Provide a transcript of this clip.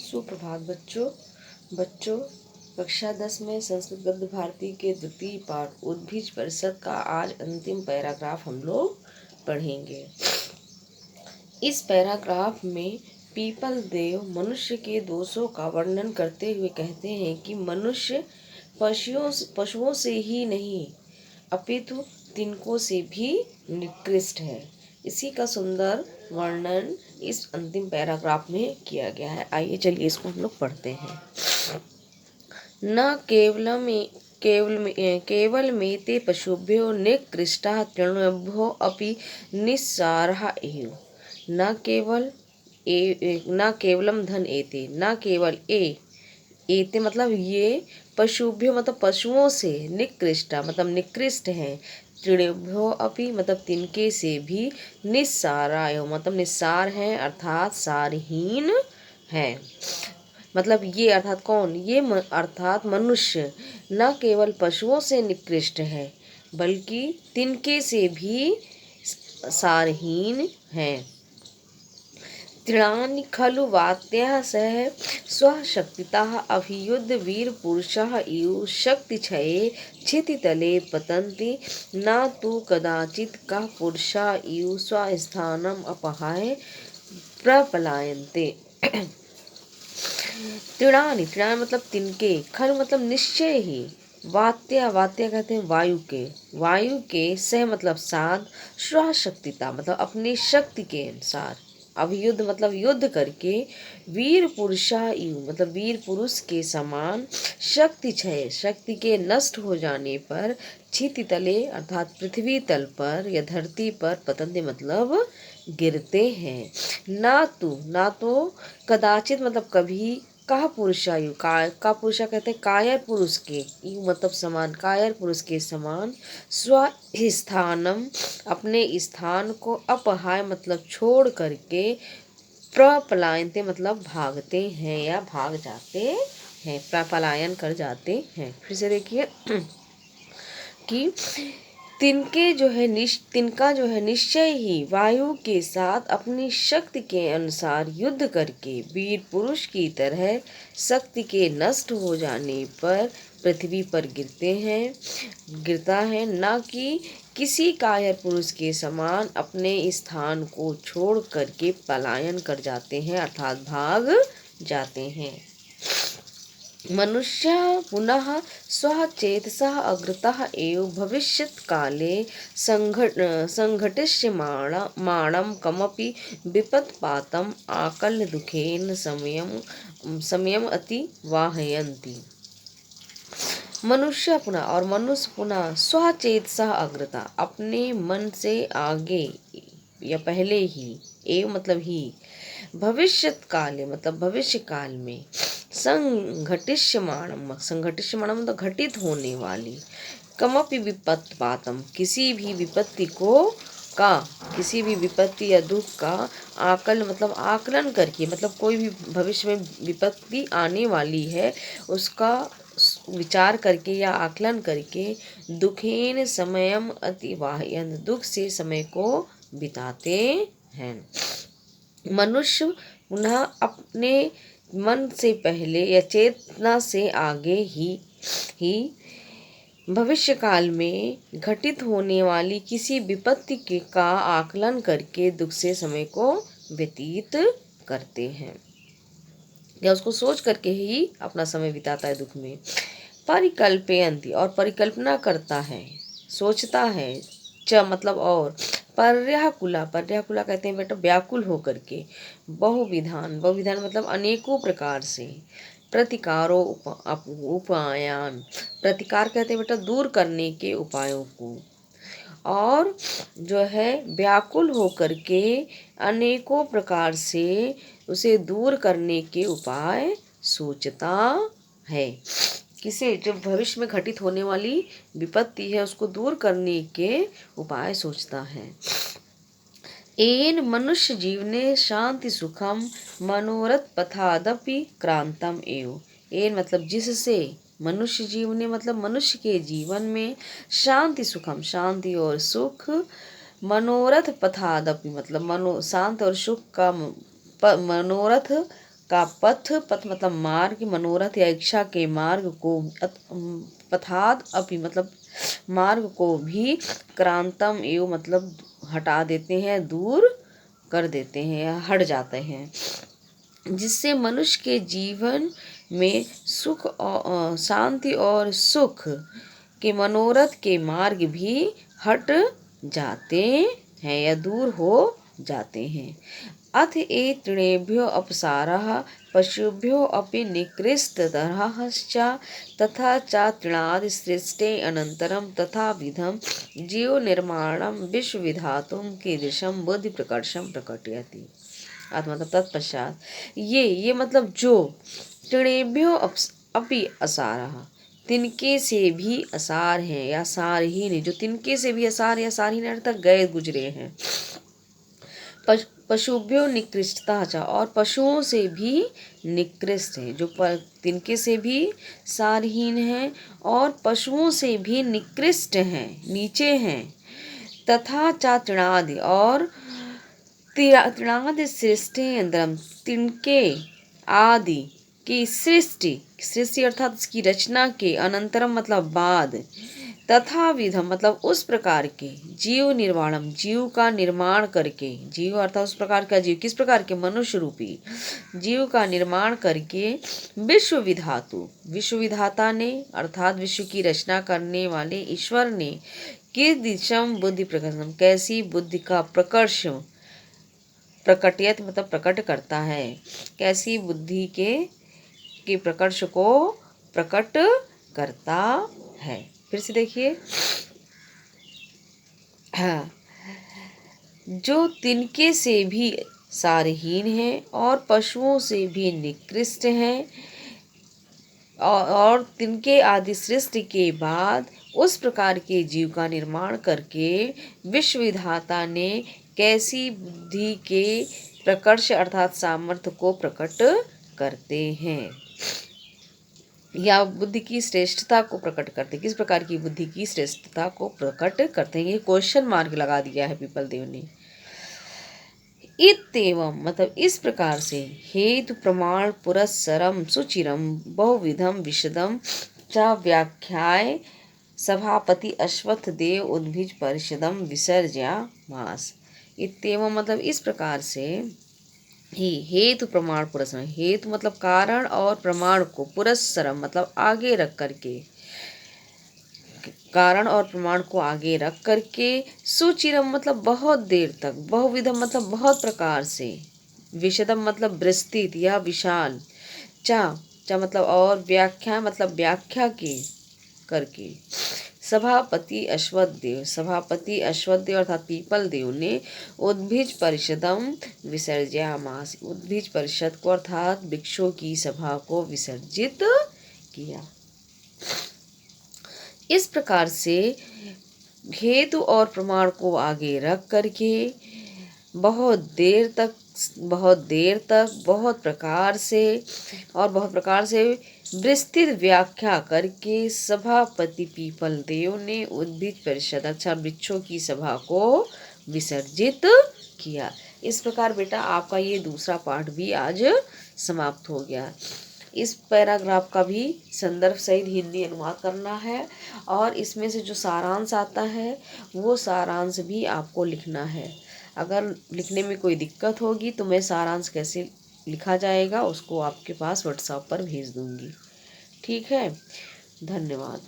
सुप्रभात बच्चों कक्षा 10 में संस्कृत गद्य भारती के द्वितीय पाठ उद्भिज परिषद का आज अंतिम पैराग्राफ हम लोग पढ़ेंगे। इस पैराग्राफ में पीपल देव मनुष्य के दोषों का वर्णन करते हुए कहते हैं कि मनुष्य पशुओं से ही नहीं अपितु तिनकों से भी निकृष्ट है। इसी का सुंदर वर्णन इस अंतिम पैराग्राफ में किया गया है। आइए चलिए इसको हम लोग पढ़ते हैं। न केवल मेते पशुभ्यो निकृष्टाः तृणभ्यो अपि निस्सारः एव। न केवलम धन एते, न केवल एते मतलब ये, पशुभ्यो मतलब पशुओं से, निकृष्टा मतलब निकृष्ट है, तृणभ्यो अपि मतलब तिनके से भी, निस्सारा मतलब निस्सार है अर्थात सारहीन है। मतलब ये अर्थात कौन, ये अर्थात मनुष्य न केवल पशुओं से निकृष्ट है बल्कि तिनके से भी सारहीन है। तृणानि खलु वात्याः सह स्वशक्तितः अभियुद्ध वीरपुरुषः इव शक्तिक्षये क्षितितले पतन्ति न तु कदाचित् कः पुरुषः इव स्वस्थानम् अपहाय प्रपलायन्ते। तृणानि मतलब तिनके, खल मतलब निश्चय ही, वात्या कहते हैं वायु के सह मतलब साथ, स्वशक्तिता मतलब अपनी शक्ति के अनुसार, अभियुद्ध मतलब युद्ध करके, वीर पुरुषा इव मतलब वीर पुरुष के समान, शक्ति क्षय शक्ति के नष्ट हो जाने पर, क्षिति तले अर्थात पृथ्वी तल पर या धरती पर, पतंते मतलब गिरते हैं। ना तो कदाचित मतलब कभी, का पुरुषायु का पुरुषा कहते हैं कायर पुरुष के, यु मतलब समान, कायर पुरुष के समान, स्वस्थानम अपने स्थान को, अपहाय मतलब छोड़ करके, प्रपलायनते मतलब भागते हैं या भाग जाते हैं, प्रपलायन कर जाते हैं। फिर से देखिए कि तिनका जो है निश्चय ही वायु के साथ अपनी शक्ति के अनुसार युद्ध करके वीर पुरुष की तरह शक्ति के नष्ट हो जाने पर पृथ्वी पर गिरता है, न कि किसी कायर पुरुष के समान अपने स्थान को छोड़ करके पलायन कर जाते हैं अर्थात भाग जाते हैं। मनुष्य पुनः स्वचेतसः अग्रतः एव भविष्यत्काले संघटिष्यमाणं कमपि विपत्पातम् आकल्य दुखेन समयम् अतिवाहयन्ति। मनुष्य पुनः स्वचेतसः अग्रता अपने मन से आगे या पहले ही, एव मतलब ही, भविष्यत काले मतलब भविष्य काल में, संघटिष्यमाणम मतलब घटित होने वाली, कमपि विपत्पातम किसी भी विपत्ति या दुख का, आकल मतलब आकलन करके, मतलब कोई भी भविष्य में विपत्ति आने वाली है उसका विचार करके या आकलन करके, दुखेन समयम अतिवाहयन् दुख से समय को बिताते हैं। मनुष्य पुनः अपने मन से पहले या चेतना से आगे ही भविष्य काल में घटित होने वाली किसी विपत्ति का आकलन करके दुख से समय को व्यतीत करते हैं या उसको सोच करके ही अपना समय बिताता है दुख में। परिकल्पयन्ति और परिकल्पना करता है, सोचता है, च मतलब और, पर्याकुला कहते हैं बेटा व्याकुल होकर के, बहुविधान मतलब अनेकों प्रकार से, प्रतिकारो उपायान प्रतिकार कहते हैं बेटा दूर करने के उपायों को, और जो है व्याकुल होकर के अनेकों प्रकार से उसे दूर करने के उपाय सोचता है। किसे, जो भविष्य में घटित होने वाली विपत्ति है उसको दूर करने के उपाय सोचता है। एन मनुष्य जीवने शांति सुखम मनोरथ पथादपि क्रांतम एव। एन मतलब जिससे, मनुष्य जीवने मतलब मनुष्य के जीवन में, शांति सुखम शांति और सुख, मनोरथ पथादपि मतलब शांत और सुख का मनोरथ का पथ पथ मतलब मार्ग, मनोरथ या इच्छा के मार्ग को पथाद अपि मतलब मार्ग को भी क्रांतम एवं मतलब हटा देते हैं, दूर कर देते हैं या हट जाते हैं, जिससे मनुष्य के जीवन में सुख और शांति और सुख के मनोरथ के मार्ग भी हट जाते हैं या दूर हो जाते हैं। अथ ए तृणेभ्यो अपसारः पशुभ्यो अपि निकृष्टतरश्च तथा च तृणादि सृष्टे अनन्तरं तथा विधं जीव निर्माणं विश्वविधातुं कीदृशं बुद्धि प्रकर्षं प्रकटयति। मतलब तत्पश्चात ये मतलब जो तृणेभ्यो अपि असारः तिनके से भी असार हैं या सारहीन, जो तिनके से भी असार या सारहीन अर्थात गए गुजरे हैं। पशुभ्यो निकृष्टता च और पशुओं से भी निकृष्ट है, जो तिनके से भी सारहीन हैं और पशुओं से भी निकृष्ट हैं, नीचे हैं। तथा च तृणादि और तृणादि सृष्टि अंतरम तिनके आदि की सृष्टि, सृष्टि अर्थात इसकी रचना के अनंतरम मतलब बाद, तथा विधम मतलब उस प्रकार के जीव निर्माणम जीव का निर्माण करके, जीव अर्थात उस प्रकार का जीव, किस प्रकार के मनुष्य रूपी जीव का निर्माण करके विश्व विधातु विश्व विधाता ने अर्थात विश्व की रचना करने वाले ईश्वर ने किस दिशम बुद्धि प्रकर्षम कैसी बुद्धि का प्रकर्ष प्रकटयत मतलब प्रकट करता है, कैसी बुद्धि के प्रकर्ष को प्रकट करता है। फिर से देखिए, हाँ, जो तिनके से भी सारहीन है और पशुओं से भी निकृष्ट हैं और तिनके आदि सृष्टि के बाद उस प्रकार के जीव का निर्माण करके विश्वविधाता ने कैसी बुद्धि के प्रकर्ष अर्थात सामर्थ्य को प्रकट करते हैं या बुद्धि की श्रेष्ठता को प्रकट करते हैं। किस प्रकार की बुद्धि की श्रेष्ठता को प्रकट करते हैं, ये क्वेश्चन मार्क लगा दिया है पीपल देव ने। इत्येवं मतलब इस प्रकार से हेतु प्रमाण पुरस्सरम सुचिरम बहुविधम विशदम च व्याख्याय सभापति अश्वत्थ देव उद्भिज परिषदम विसर्जयामास। इत्येवं मतलब इस प्रकार से ही हेतु प्रमाण पुरस्सरम, हेतु मतलब कारण और प्रमाण को पुरस्सरम मतलब आगे रख करके, कारण और प्रमाण को आगे रख करके सुचिरम मतलब बहुत देर तक, बहुविधम मतलब बहुत प्रकार से, विशदम मतलब विस्तृत या विशाल, चा मतलब और व्याख्या मतलब व्याख्या के करके सभापति अश्वत्थ देव अर्थात पीपल देव ने उद्भिज परिषदम विसर्जयामास उद्भिज परिषद को अर्थात वृक्षों की सभा को विसर्जित किया। इस प्रकार से हेतु और प्रमाण को आगे रख करके बहुत देर तक बहुत प्रकार से विस्तृत व्याख्या करके सभापति पीपल देव ने उद्भिज परिषद अच्छा वृक्षों की सभा को विसर्जित किया। इस प्रकार बेटा आपका ये दूसरा पाठ भी आज समाप्त हो गया। इस पैराग्राफ का भी संदर्भ सहित हिंदी अनुवाद करना है और इसमें से जो सारांश आता है वो सारांश भी आपको लिखना है। अगर लिखने में कोई दिक्कत होगी तो मैं सारांश कैसे लिखा जाएगा उसको आपके पास व्हाट्सएप पर भेज दूंगी। ठीक है, धन्यवाद।